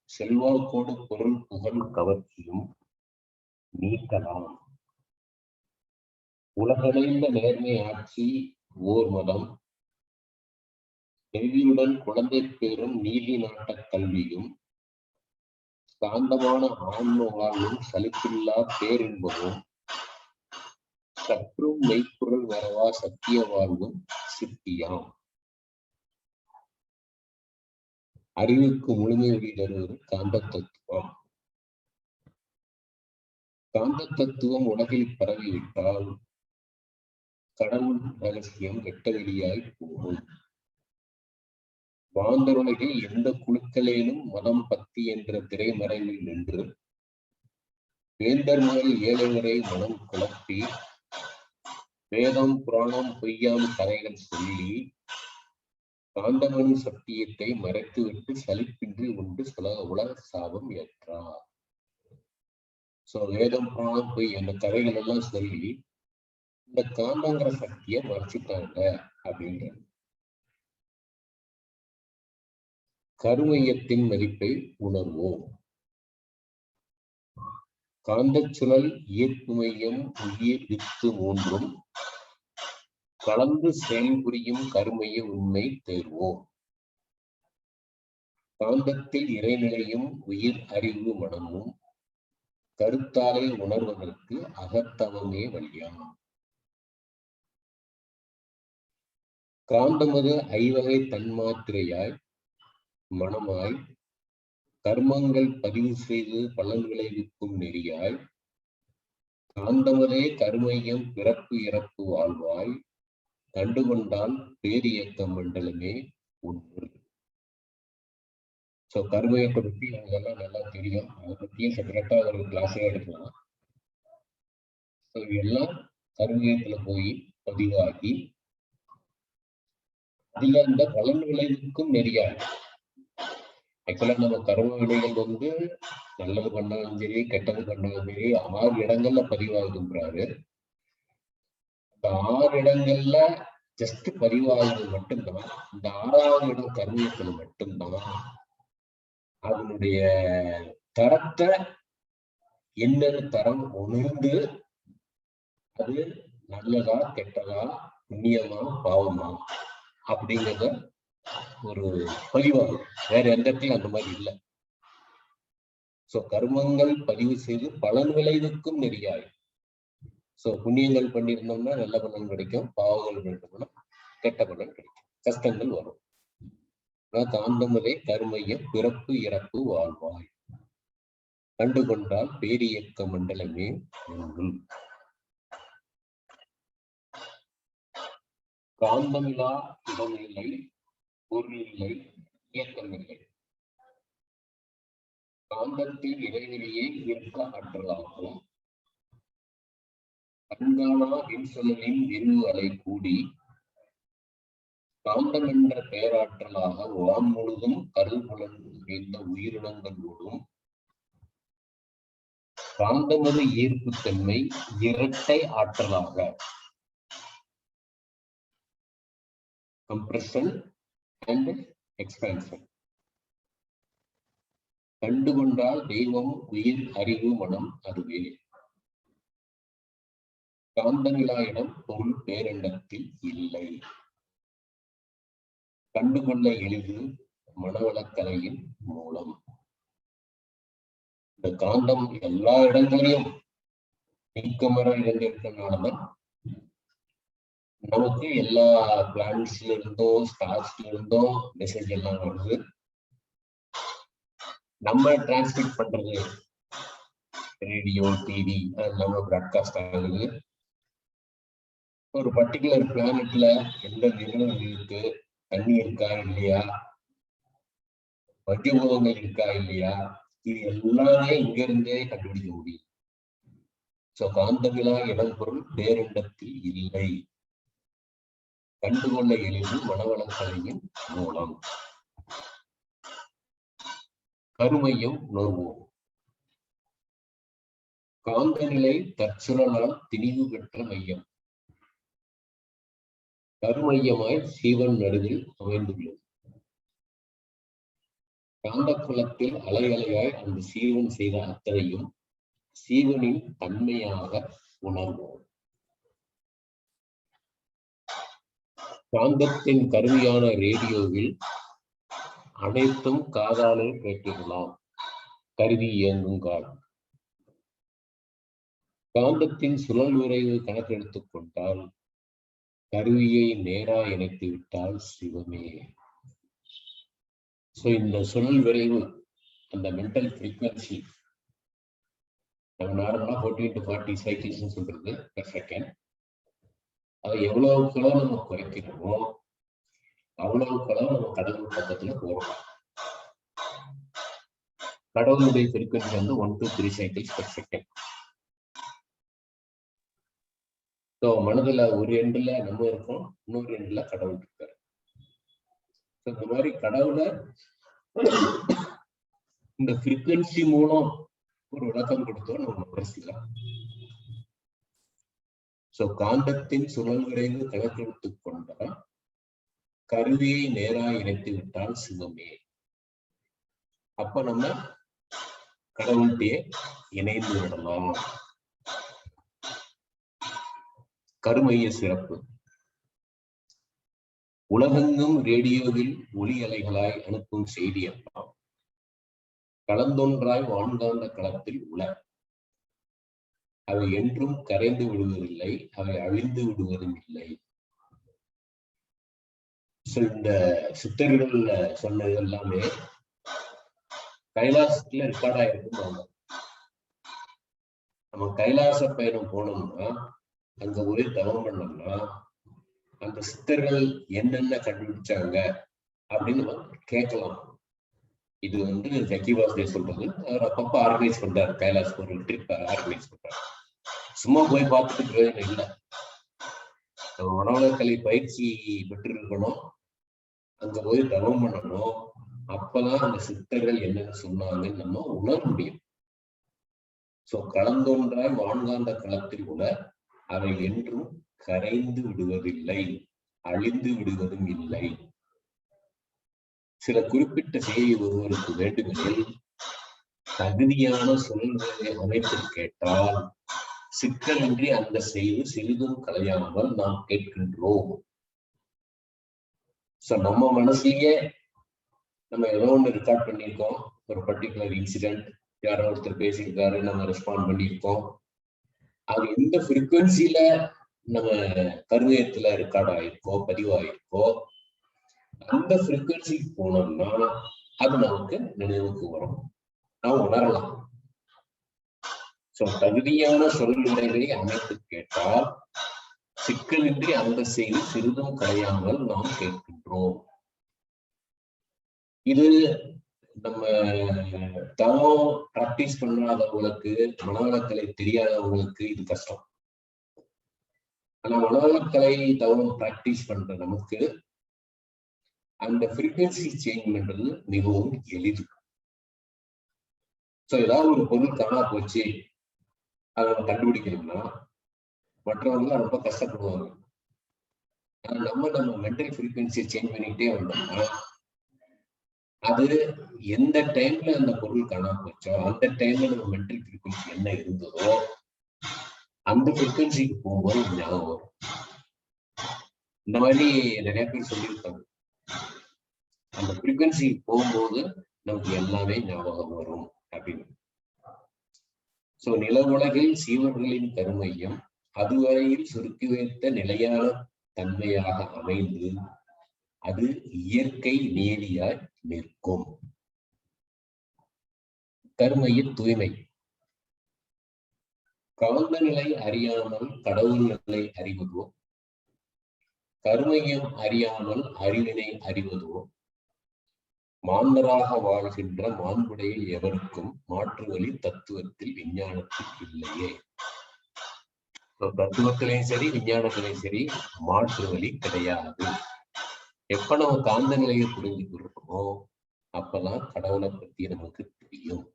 செல்வாக்கோடு பொருள் புகழ் கவர்ச்சியும் நீக்கலாம். உலகடைந்த நேர்மை ஆட்சி ஓர் மதம் நெறியுடன் குழந்தை பேரும் நீதி நாட்ட கல்வியும் சாந்தமான ஆன்ம வாழ்வும் சலிப்பில்லா பேரின்பமும் சற்றும் மெய்ப்பொருள் வரவா சத்திய வாழ்வும் சித்தியாம். அறிவுக்கு முழுமை ஒளி தருவது காந்த தத்துவம். காந்த தத்துவம் உலகில் பரவிவிட்டால் கடவுள் ரகசியம் வெட்ட வெளியாய் போகும். வாந்தருலகில் எந்த குழுக்களேனும் மதம் பக்தி என்ற திரைமறைவில் நின்று வேந்தர் முதல் ஏழை வரை மனம் குழப்பி வேதம் புராணம் பொய்யாம் கதைகள் சொல்லி காந்தமணி சத்தியத்தை மறைத்துவிட்டு சலிப்பின்றி உண்டு உலக சாபம் ஏற்றார். சோ வேதம் புராணம் பொய் அந்த கதைகள் எல்லாம் சொல்லி இந்த காந்தங்கிற சக்தியை மறைச்சிட்டாங்க அப்படின்றது. கருமையத்தின் மதிப்பை உணர்வோம். காந்தச்சுழல், ஈர்ப்பு மையம், உயிர், வித்து மூன்றும் கலந்து செயல்புரியும் கருமைய உண்மை தேர்வோம். காந்தத்தில் இறைநிலையும் உயிர் அறிவு மனமும் கருத்தாலே உணர்வதற்கு அகத்தவமே வழியாம். காந்தமது ஐவகை தன்மாத்திரையாய் மனமாய் கர்மங்கள் பதிவு செய்து பலன் விளைவிக்கும் நெறியாய் காந்தமதே கருமையம் பிறப்பு இறப்பு வாழ்வாய் கண்டுகொண்டால் பேரியக்க மண்டலமே ஒன்று. சோ கருமையத்தை பத்தி அதெல்லாம் நல்லா தெரியும். அதை பத்தியும் செப்பரேட்டா ஒரு கிளாஸே எடுக்கலாம். ஸோ எல்லாம் கருமையத்துல போய் பதிவாகி அதுல அந்த பலன் விளைவுக்கும் நெறியாய். ஆக்சுவலா நம்ம கர்ம வினைகள் நல்லது பண்ணாலும் சரி கெட்டது பண்ணாலும் சரி 6 இடங்கள்ல பதிவாகுன்றாரு. இந்த 6 இடங்கள்ல ஜஸ்ட் பதிவாகுது மட்டும்தான். இந்த 6வது இடம் கர்மியத்துல மட்டும்தான் அதனுடைய தரத்தை என்னென்ன தரம் உணர்ந்து அது நல்லதா கெட்டதா புண்ணியமா பாவமா அப்படிங்கிறத ஒரு பதிவாகும். வேற எந்த இடத்துலயும் அந்த மாதிரி இல்லை. சோ கர்மங்கள் பதிவு செய்து பலன் விளைவுக்கும் நெறியாய். சோ புண்ணியங்கள் பண்ணியிருந்தோம்னா நல்ல பலன் கிடைக்கும், பாவங்கள் பண்ணிட்டோம்னா கெட்ட பலன் கிடைக்கும், கஷ்டங்கள் வரும். காந்தமதே கருமைய பிறப்பு இறப்பு வாழ்வாய் கண்டுகொண்டால் பேரியக்க மண்டலமே ஒன்று. காந்தமிலா இடமில்லை, பொருள் இல்லை, இயக்கமில்லை. காந்தத்தில் இறைவெளியே இருக்க ஆற்றலாகும். கண்காணா விண்சொலின் விரிவு அலை கூடி காந்தம் என்ற பெயராற்றலாக வான் முழுதும் கருள்புலன் சேர்ந்த உயிரினங்களோடும் காந்தமது ஈர்ப்பு தன்மை இரட்டை ஆற்றலாக கம்ப்ரெஷன் அண்ட் எக்ஸ்பான்ஷன் கண்டுகொண்டால் தெய்வம் உயிர் அறிவு மனம் அதுவே. காந்தமிலா இடம் பொருள் பேரண்டத்தில் இல்லை. கண்டுகொள்ள எளிது மனவளக்கலையின் மூலம். இந்த காந்தம் எல்லா இடங்களையும் நீக்கமர இருந்திருக்கனாலதான் நமக்கு எல்லா பிளானட்ஸ்ல இருந்தும் ஸ்டார்ஸ்ல இருந்தும் மெசேஜ் எல்லாம் வருது. நம்ம டிரான்ஸ்மிட் பண்றது ரேடியோ டிவி நம்ம பிராட்காஸ்ட் ஆகுது. ஒரு பர்டிகுலர் பிளானட்ல எந்த நிறுவனம் இருக்கு, தண்ணி இருக்கா இல்லையா, பஞ்சபூதங்கள் இருக்கா இல்லையா, இது எல்லாமே இங்க இருந்தே கண்டுபிடிக்க முடியும். சோ காந்தமிலா இடம் பொருள் பேரண்டத்தில் இல்லை. கண்டுகொள்ள எளிது மனவளக்கலையின் மூலம். கருமையம் உணர்வோம். காந்த நிலை தற்சுழலால் திணிவு பெற்ற மையம். கருமையமாய் சீவன் நடுவில் அமைந்துள்ளது. காந்த குலத்தில் அலை அலையாய் அந்த சீவன் செய்த அத்தனையும் சீவனின் தன்மையாக உணர்வோம். காந்தத்தின் கருவியான ரேடியோவில் அனைத்தும் காதாலே கேட்டிடலாம். கருவி இயங்கும் காலம். காந்தத்தின் சுழல் விரைவு கணக்கெடுத்துக் கொண்டால் கருவியை நேரா இணைத்து விட்டால் சிவமே. இந்த சுழல் விரைவு, அந்த மென்டல் ஃப்ரீக்வன்சி, நம்ம நார்மலா 14 to 40 சைக்கிள்ஸ் சொல்றது பெர் செகண்ட். அதை எவ்வளவுக்குள்ள நம்ம குறைக்கிறோமோ அவ்வளவுக்குள்ள நம்ம கடவுள் பக்கத்துல போறோம். கடவுளுடைய ஃப்ரீக்வன்சி வந்து 1 to 3 சைக்கிள்ஸ் பெர் செகண்ட். மனதுல ஒரு எண்டுல நம்ம இருக்கோம், இன்னொரு எண்டுல கடவுள் இருக்காரு. இந்த மாதிரி கடவுளை இந்த ஃப்ரீக்வன்சி மூலம் ஒரு விளக்கம் கொடுத்தோம் நம்ம பேசலாம். காந்தத்தின் சுழல் விரைவு கணக்கெடுத்துக் கொண்டால் கருவியை நேரா இணைத்து விட்டால் சிவமே. அப்ப நம்ம கடவுள்கிட்டயே இணைந்து விடலாம். கருமைய சிறப்பு. உலகெங்கும் ரேடியோவில் ஒலி அலைகளாய் அனுப்பும் செய்தி எல்லாம் கலந்தொன்றாய் வான்காந்த களத்தில் உள்ள. அவை என்றும் கரைந்து விடுவதில்லை, அவை அழிந்து விடுவதும் இல்லை. இந்த சித்தர்கள் சொன்னது எல்லாமே கைலாசத்துல ரெக்கார்ட் ஆயிருக்கும். நம்ம கைலாச பயணம் போனோம்னா, அங்க போய் தவம் பண்ணோம்னா, அந்த சித்தர்கள் என்னென்ன கண்டுபிடிச்சாங்க அப்படின்னு கேட்கலாம். இது வந்து ஜக்கி வாசுதேவ் சொல்றது. அவர் அப்பப்ப ஆர்கனைஸ் பண்றாரு, கைலாஸ் ஒரு ட்ரிப் ஆர்கனைஸ் பண்றாரு. சும்மா போய் பார்த்துட்டு பிரயோஜனம் இல்லை. மனோலக்கலை பயிற்சி பெற்று இருக்கணும், அங்க போய் தவம் பண்ணணும். அப்பதான் அந்த சித்தர்கள் என்னென்ன சொன்னாங்கன்னு நம்ம உணர முடியும். கலந்தொன்றாய் வான்காந்த களத்தில் உள்ள அவை என்றும் கரைந்து விடுவதில்லை, அழிந்து விடுவதும் இல்லை. சில குறிப்பிட்ட செய்தி ஒருவருக்கு வேண்டுமெனில் தகுதியான சூழ்நிலை அமைத்து கேட்டால் சிக்கலின்றி அந்த செய்தி சிறிதும் கலையாமல் நாம் கேட்கின்றோம். நம்ம மனசுலயே நம்ம ஏதோ ஒண்ணு ரெக்கார்ட் பண்ணியிருக்கோம், ஒரு பர்டிகுலர் இன்சிடென்ட், யாரோ ஒருத்தர் பேசியிருக்காரு, நம்ம ரெஸ்பாண்ட் பண்ணியிருக்கோம். அது எந்த ஃப்ரீக்வன்சில நம்ம கருவியத்துல ரெக்கார்ட் ஆயிருக்கோ, பதிவாயிருக்கோ, அந்த ஃப்ரீக்வன்சிக்கு போனோம்னா அது நமக்கு நினைவுக்கு வரும், நாம் உணரலாம். தகுதியான சொல்முறைகளை அமைத்து கேட்டால் சிக்கலின்றி அந்த செய்தி சிறிதும் கலையாமல் நாம் கேட்கின்றோம். இது நம்ம தவம் பிராக்டிஸ் பண்ணாதவங்களுக்கு, மனவளக்கலை தெரியாதவங்களுக்கு இது கஷ்டம். ஆனா மனவளக்கலை தவம் பிராக்டிஸ் பண்ற நமக்கு அந்த ஃப்ரீக்வன்சி சேஞ்ச் பண்றது மிகவும் எளிது. ஏதாவது ஒரு பொருள் காணா போச்சு, அதை நம்ம கண்டுபிடிக்கணும்னா மற்றவங்க ரொம்ப கஷ்டப்படுவாங்க. ஆனா நம்ம மென்டல் ஃப்ரீக்வன்சியை சேஞ்ச் பண்ணிக்கிட்டே வந்தோம்னா அது எந்த டைம்ல அந்த பொருள் காணாம போச்சோ அந்த டைம்ல நம்ம மென்டல் ஃப்ரீக்வன்சி என்ன இருந்ததோ அந்த ஃப்ரீக்வன்சிக்கு போகும்போது ஞாபகம் வரும். இந்த மாதிரி நிறைய பேர் சொல்லியிருக்காங்க. அந்த ஃப்ரீக்வன்சி போகும்போது நமக்கு எல்லாமே ஞாபகம் வரும் அப்படின்னு. நில உலகில் சீவர்களின் கருமையம் அதுவரையில் சுருக்கி வைத்த நிலையான தன்மையாக அமைந்து அது இயற்கை நீதியாய் நிற்கும். கருமையின் தூய்மை. காந்த நிலை அறியாமல் கடவுள் நிலை அறிவதோ, கருமையம் அறியாமல் அறிவினை அறிவதோ, மாந்தராக வாழ்கின்ற மாண்புடைய எவருக்கும் மாற்று வழி தத்துவத்தில் விஞ்ஞானத்தில் இல்லையே. தத்துவத்திலையும் சரி விஞ்ஞானத்திலையும் சரி மாற்று வழி கிடையாது. எப்ப நம்ம காந்த நிலையை புரிஞ்சு கொள்றோமோ அப்பதான் கடவுளை பத்தி நமக்கு தெரியும்.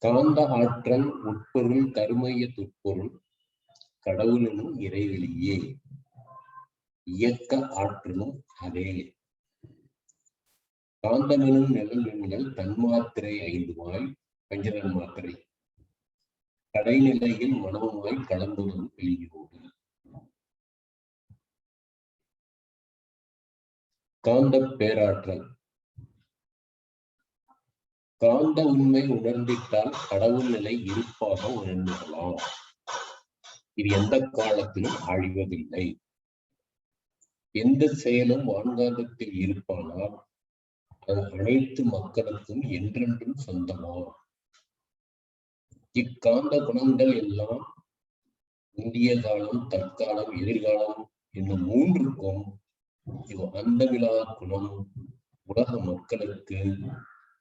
காந்த ஆற்றல் உட்பொருள் கருமைய துட்பொருள் கடவுளும் இறைவெளியே, இயக்க ஆற்றலும் அதே. காந்தமெனும் நிழல் தன்மாத்திரை 5 பஞ்சதன் மாத்திரை கடைநிலையில் மனமுமாய் கலந்துடன் வெளியோடு. காந்த பேராற்றல் காந்த உண்மை உணர்ந்திட்டால் கடவுள் நிலை இருப்பாக உணர்ந்துடலாம். இது எந்த காலத்திலும் அழிவதில்லை. எந்த செயலும் வான்காந்தத்தில் இருப்பானால் அது அனைத்து மக்களுக்கும் என்றென்றும் சொந்தமாம். இக்காந்த குணங்கள் எல்லாம் இந்திய காலம், தற்காலம், எதிர்காலம் என்னும் மூன்றுக்கும் இது அந்தமிலா குணம் உலக மக்களுக்கு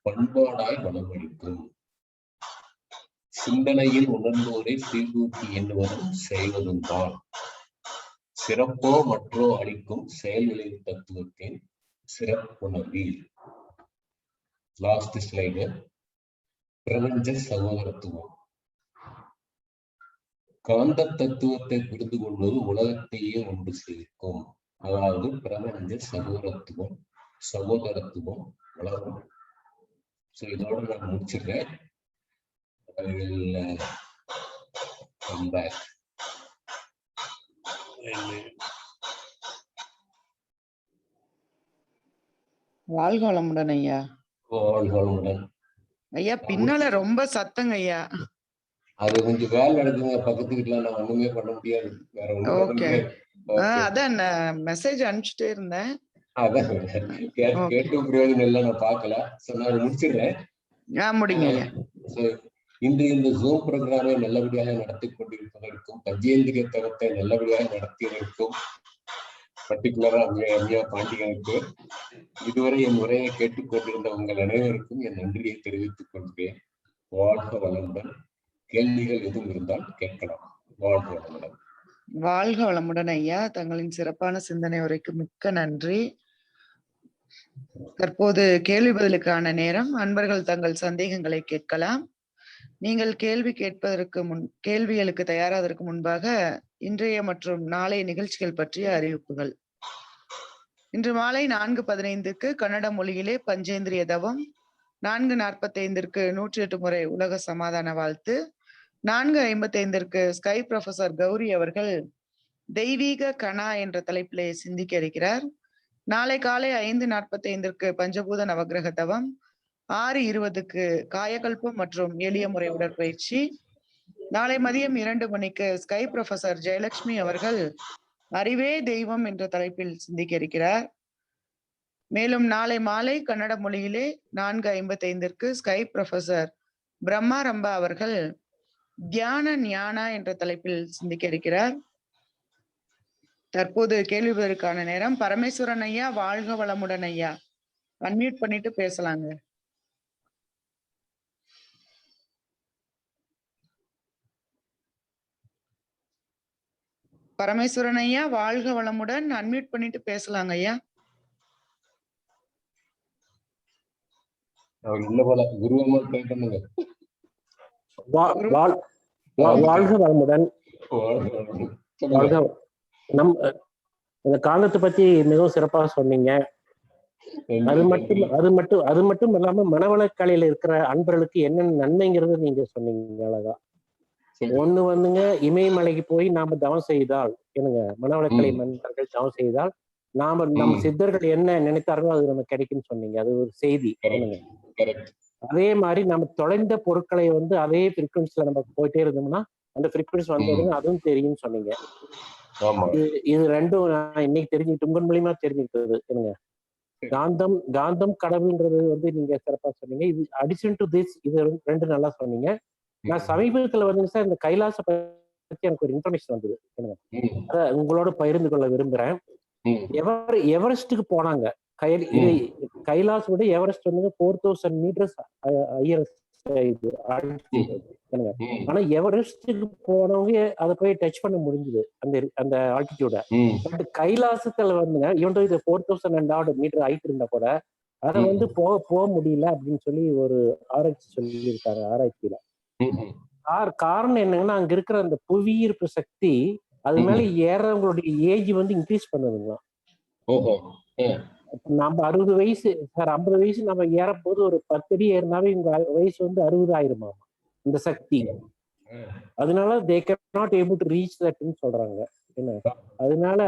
பண்பாடாய் வளமளிக்கும். சிந்தனையில் உணர்ந்தோரை சீர்தூக்கி எண்ணுவதும் செய்வதும் தான் சிறப்போ மற்றோ அளிக்கும் செயல்நிலை தத்துவத்தின் சிறப்புணர்வில். Last slide. பிரபஞ்ச சகோதரத்துவம். காந்த தத்துவத்தை புரிந்து கொள்வது உலகத்தையே ஒன்று சேர்க்கும். அதாவது பிரபஞ்ச சகோதரத்துவம் வளரும். சோ இதோட நான் முடிச்சிடுறேன். வாழ்க வளமுடன் ஐயா. வாழ்க வளமுடன் ஐயா. பின்னால ரொம்ப சத்தங்க ஐயா. அது கொஞ்சம் வேலை நடக்குங்க பக்கத்து வீட்டுல, நான் ஒண்ணுமே பண்ண முடியாது. வேற ஒண்ணும் அதான் மெசேஜ் அனுப்பிச்சுட்டே இருந்தேன். அதான் கேட்டு பிரயோஜனம் இல்லை, நான் பார்க்கல. சோ நான் முடிச்சிடுறேன். முடிங்க. இன்று இந்த ஜூம் ப்ரோக்ராமை நல்லபடியாக நடத்தி கொண்டிருப்பதற்கும் பஞ்சேந்திரிய தரத்தை நல்லபடியாக நடத்தியதற்கும் பர்டிகுலரா ஐயா பாண்டியனுக்கு இதுவரை என் உரையை கேட்டுக்கொண்டிருந்த உங்கள் அனைவருக்கும் என் நன்றியை தெரிவித்துக் கொள்கிறேன். வாழ்க வளமுடன். கேள்விகள் எதுவும் இருந்தால் கேட்கலாம். வாழ்க வளமுடன். வாழ்க வளமுடன் ஐயா. தங்களின் சிறப்பான சிந்தனை உரைக்கு மிக்க நன்றி. தற்போது கேள்வி பதிலுக்கான நேரம். அன்பர்கள் தங்கள் சந்தேகங்களை கேட்கலாம். நீங்கள் கேள்வி கேட்பதற்கு கேள்விகளுக்கு தயாராவதற்கு முன்பாக இன்றைய மற்றும் நாளைய நிகழ்ச்சிகள் பற்றிய அறிவிப்புகள். இன்று மாலை 4:15 கன்னட மொழியிலே பஞ்சேந்திரிய தவம், 4:45 108 முறை உலக சமாதான வாழ்த்து, 4:55 ஸ்கை ப்ரொஃபசர் கௌரி அவர்கள் தெய்வீக கணா என்ற தலைப்பிலே சிந்திக்க இருக்கிறார். நாளை காலை 5:45 பஞ்சபூத நவகிரக தவம், 6:20 காயகல்பம் மற்றும் எளிய முறை உடற்பயிற்சி. நாளை மதியம் 2 மணிக்கு ஸ்கை ப்ரொஃபசர் ஜெயலட்சுமி அவர்கள் அறிவே தெய்வம் என்ற தலைப்பில் சிந்திக்க இருக்கிறார். மேலும் நாளை மாலை கன்னட மொழியிலே 4:55 ஸ்கை ப்ரொஃபசர் பிரம்மா ரம்பா அவர்கள் தியான ஞானா என்ற தலைப்பில் சிந்திக்க இருக்கிறார். தற்போது கேள்வி பதிலுக்கான நேரம். பரமேஸ்வரன் ஐயா, வாழ்க வளமுடன் ஐயா. அன்மியூட் பண்ணிட்டு பேசலாங்க. பரமேஸ்வரன் ஐயா, வாழ்க வளமுடன். அன்மியூட் பண்ணிட்டு பேசலாங்க ஐயா. வாழ்க வளமுடன். இந்த காலத்தை பத்தி மிகவும் சிறப்பாக சொன்னீங்க. அது மட்டும் இல்லாம மனவளக்கலையில இருக்கிற அன்பர்களுக்கு என்னென்ன நன்மைங்கிறது நீங்க சொன்னீங்க அழகா. ஒண்ணு வந்துங்க, இமயமலைக்கு போய் நாம தவம் செய்தால் என்னங்க, மனவளக்கலை மன்னர்கள் தவம் செய்தால் நம்ம சித்தர்கள் என்ன நினைத்தார்களோ அது நமக்கு கிடைக்கும்னு சொன்னீங்க. அது ஒரு செய்தி. அதே மாதிரி நம்ம தொலைந்த பொருட்களை அதே ஃப்ரீக்வன்சில நம்ம போயிட்டே இருந்தோம்னா அந்த ஃப்ரீக்வன்சி வந்ததுன்னு அதுவும் தெரியும்னு சொன்னீங்க. இது ரெண்டும் நான் இன்னைக்கு தெரிஞ்சுக்கிட்டு உங்கள் மூலியமா தெரிஞ்சுக்கிட்டது என்னங்க. காந்தம் கடவுள்ன்றது நீங்க சிறப்பா சொன்னீங்க. இது அடிஷன் டு திஸ் இது ரெண்டு நல்லா சொன்னீங்க. நான் சமீபத்துல சார் இந்த கைலாச பத்தி எனக்கு ஒரு இன்ஃபர்மேஷன் வந்தது என்னங்க, அத உங்களோட பகிர்ந்து கொள்ள விரும்புறேன். எவரெஸ்டுக்கு போனாங்க. கைலாஸ் விட எவரெஸ்ட் 4000 meters ஆனா எவரெஸ்டுக்கு போனவங்க அதை போய் டச் பண்ண முடிஞ்சது அந்த ஆல்டிடியூட. பட் கைலாசத்துல இவன் இது 4000 மீட்டர் ஹைட் இருந்தா கூட அதை போக முடியல அப்படின்னு சொல்லி ஒரு ஆராய்ச்சி சொல்லியிருக்காங்க. ஆராய்ச்சியில காரணம் என்னங்கன்னா, அங்க இருக்கிற அந்த புவியீர்ப்பு சக்தி அது மேல ஏறவங்களுடைய ஏஜ் இன்க்ரீஸ் பண்ணுதுங்களாம். நம்ம 60 வயசு சார் 50 வயசு நம்ம ஏறும் போது ஒரு 10 அடி ஏறினாவே இங்க வயசு 60 ஆயிருமாமா இந்த சக்தி. அதனால they cannot able to reach that ன்னு சொல்றாங்க என்ன. அதனால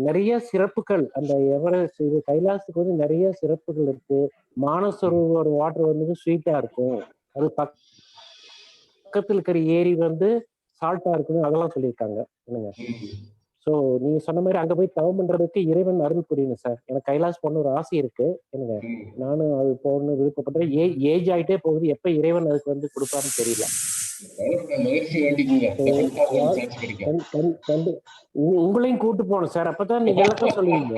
நிறைய சிறப்புகள் அந்த எவரெஸ்ட் இது கைலாசத்துக்கு வந்து நிறைய சிறப்புகள் இருக்கு. மானசரோவர் வாட்டர் வந்து ஸ்வீட்டா இருக்கும், அது பக்கத்துல இருக்கிற ஏரி வந்து சால்ட்டா இருக்குன்னு அதெல்லாம் சொல்லியிருக்காங்க என்னங்க. ஸோ நீங்க சொன்ன மாதிரி அங்க போய் தவம் பண்றதுக்கு இறைவன் அருள் புரியணும் சார். எனக்கு கைலாஸ் போன ஒரு ஆசை இருக்கு என்னங்க. நானும் அது போகணும்னு விருப்பப்படுறேன். ஏஜ் ஆயிட்டே போகுது, எப்ப இறைவன் அதுக்கு வந்து கொடுப்பாருன்னு தெரியல. உங்களையும் கூட்டு போகணும் சார், அப்பதான் நீங்க விளக்கம் சொல்லுவீங்க.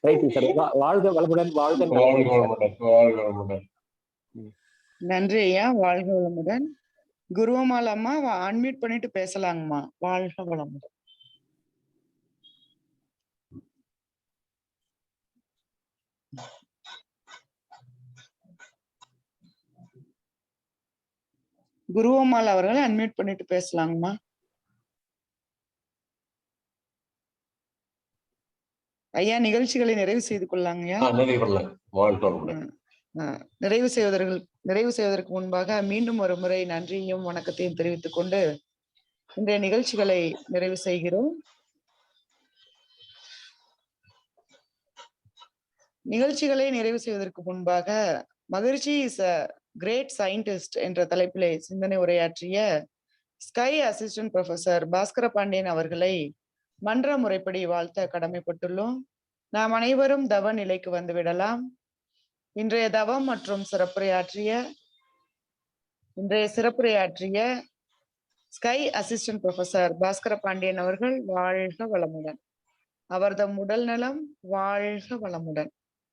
Right sir. வாழ்க வளமுடன். வாழ்க வளமுடன். நன்றி ஐயா, வாழ்க வளமுடன். குருவமால் அம்மா அன்மியூட் பண்ணிட்டு பேசலாங்கம்மா. வாழ்க வளமுடன். குருவமால் அவர்கள் அன்மியூட் பண்ணிட்டு பேசலாங்கம்மா. ஐயா, நிகழ்ச்சிகளை நிறைவு செய்து கொள்ளாங்கய்யா. நிறைவு செய்வதற்கு முன்பாக மீண்டும் ஒரு முறை நன்றியும் வணக்கத்தையும் தெரிவித்துக் கொண்டு இன்றைய நிகழ்ச்சிகளை நிறைவு செய்கிறோம். நிகழ்ச்சிகளை நிறைவு செய்வதற்கு முன்பாக மகிழ்ச்சி இஸ் அ கிரேட் சயின்டிஸ்ட் என்ற தலைப்பிலே சிந்தனை உரையாற்றிய ஸ்கை அசிஸ்டன்ட் ப்ரொஃபசர் பாஸ்கர பாண்டியன் அவர்களை மன்ற முறைப்படி வாழ்த்த கடமைப்பட்டுள்ளோம். நாம் அனைவரும் தவ நிலைக்கு வந்துவிடலாம். இன்றைய தவம் மற்றும் சிறப்புரையாற்றிய SKY assistant professor Bhaskara Pandian அவர்கள் வாழ்க வளமுடன். அவர்தம் உடல் நலம் வாழ்க வளமுடன்.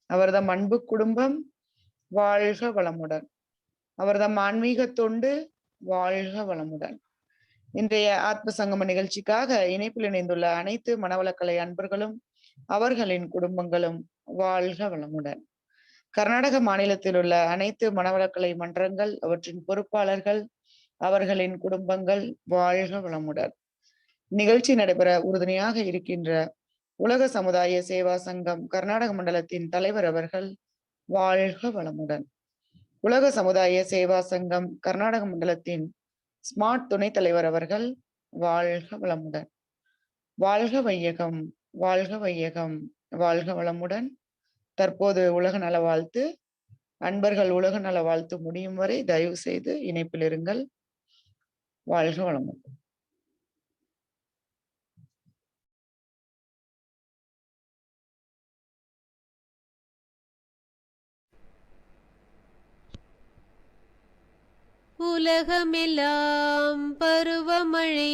அவர்தம் அன்பு குடும்பம் வாழ்க வளமுடன். அவர்தம் ஆன்மீக தொண்டு வாழ்க வளமுடன். இன்றைய ஆத்ம சங்கம நிகழ்ச்சிக்காக இணைப்பில் இணைந்துள்ள அனைத்து மனவளக்கலை அன்பர்களும் அவர்களின் குடும்பங்களும் வாழ்க வளமுடன். கர்நாடக மாநிலத்தில் உள்ள அனைத்து மனவளக்கலை மன்றங்கள் அவற்றின் பொறுப்பாளர்கள் அவர்களின் குடும்பங்கள் வாழ்க வளமுடன். நிகழ்ச்சி நடைபெற உறுதுணையாக இருக்கின்ற உலக சமுதாய சேவா சங்கம் கர்நாடக மண்டலத்தின் தலைவர் அவர்கள் வாழ்க வளமுடன். உலக சமுதாய சேவா சங்கம் கர்நாடக மண்டலத்தின் ஸ்மார்ட் துணைத் தலைவர் அவர்கள் வாழ்க வளமுடன். வாழ்க வையகம், வாழ்க வையகம், வாழ்க வளமுடன். தற்போது உலக நல வாழ்த்து. அன்பர்கள் உலக நல வாழ்த்து முடியும் வரை தயவு செய்து இணைப்பில் இருங்கள். வாழ்க வளமுடன். உலகமெல்லாம் பருவமழை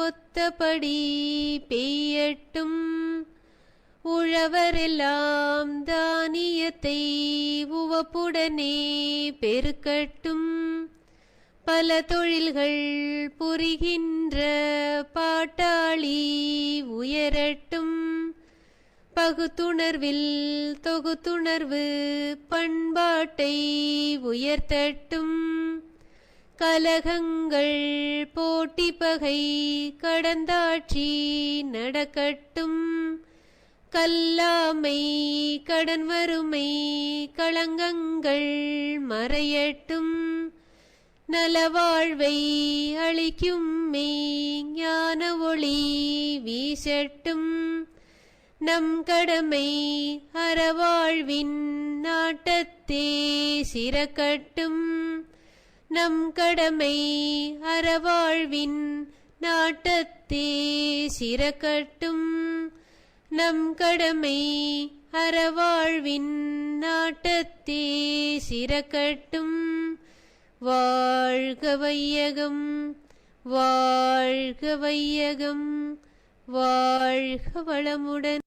ஒத்தபடி பெய்யட்டும். உழவரெல்லாம் தானியத்தை உவப்புடனே பெருக்கட்டும். பல தொழில்கள் புரிகின்ற பாட்டாளி உயரட்டும். பகுத்துணர்வில் தொகுத்துணர்வு பண்பாட்டை உயர்த்தட்டும். கலகங்கள் போட்டி பகை கடந்தாட்சி நடக்கட்டும். கல்லாமை கடன் வறுமை களங்கங்கள் மறையட்டும். நலவாழ்வை அளிக்கும் மெய் ஞான ஒளி வீசட்டும். நம் கடமை அறவாழ்வின் நாட்டத்தே சிறக்கட்டும். நம் கடமை அறவாழ்வின் நாட்டத்தே சிறக்கட்டும். நம் கடமை அறவாழ்வின் நாட்டத்தே சிறக்கட்டும். வாழ்க வையகம், வாழ்க வையகம், வாழ்க வளமுடன்.